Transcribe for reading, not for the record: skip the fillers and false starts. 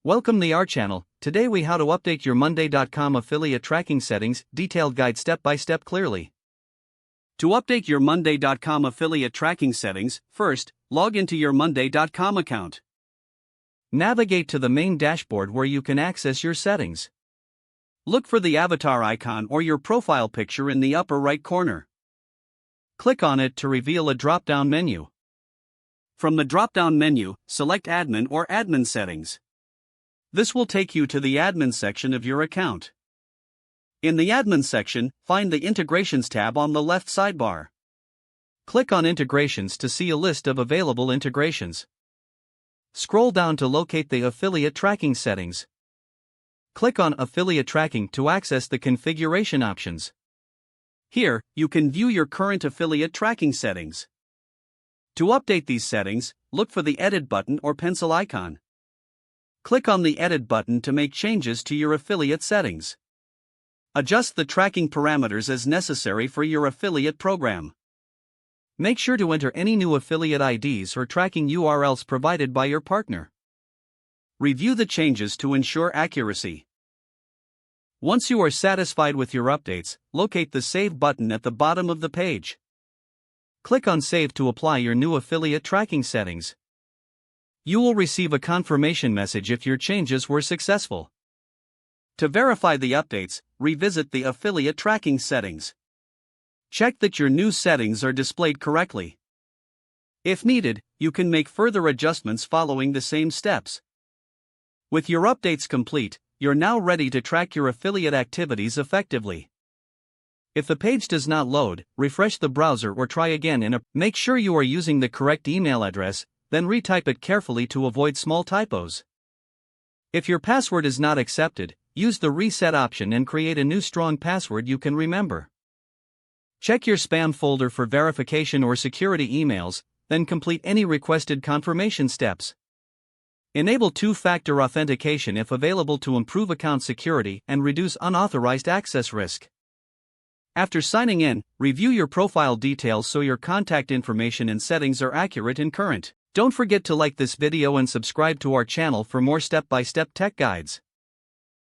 Welcome to our channel. Today we how to update your Monday.com affiliate tracking settings, detailed guide step by step clearly. To update your Monday.com affiliate tracking settings, first, log into your Monday.com account. Navigate to the main dashboard where you can access your settings. Look for the avatar icon or your profile picture in the upper right corner. Click on it to reveal a drop-down menu. From the drop-down menu, select Admin or Admin Settings. This will take you to the admin section of your account. In the admin section, find the Integrations tab on the left sidebar. Click on Integrations to see a list of available integrations. Scroll down to locate the affiliate tracking settings. Click on Affiliate Tracking to access the configuration options. Here, you can view your current affiliate tracking settings. To update these settings, look for the Edit button or pencil icon. Click on the Edit button to make changes to your affiliate settings. Adjust the tracking parameters as necessary for your affiliate program. Make sure to enter any new affiliate IDs or tracking URLs provided by your partner. Review the changes to ensure accuracy. Once you are satisfied with your updates, locate the Save button at the bottom of the page. Click on Save to apply your new affiliate tracking settings. You will receive a confirmation message if your changes were successful. To verify the updates, revisit the affiliate tracking settings. Check that your new settings are displayed correctly. If needed, you can make further adjustments following the same steps. With your updates complete, you're now ready to track your affiliate activities effectively. If the page does not load, refresh the browser or try again Make sure you are using the correct email address, then retype it carefully to avoid small typos. If your password is not accepted, use the reset option and create a new strong password you can remember. Check your spam folder for verification or security emails, then complete any requested confirmation steps. Enable two-factor authentication if available to improve account security and reduce unauthorized access risk. After signing in, review your profile details so your contact information and settings are accurate and current. Don't forget to like this video and subscribe to our channel for more step-by-step tech guides.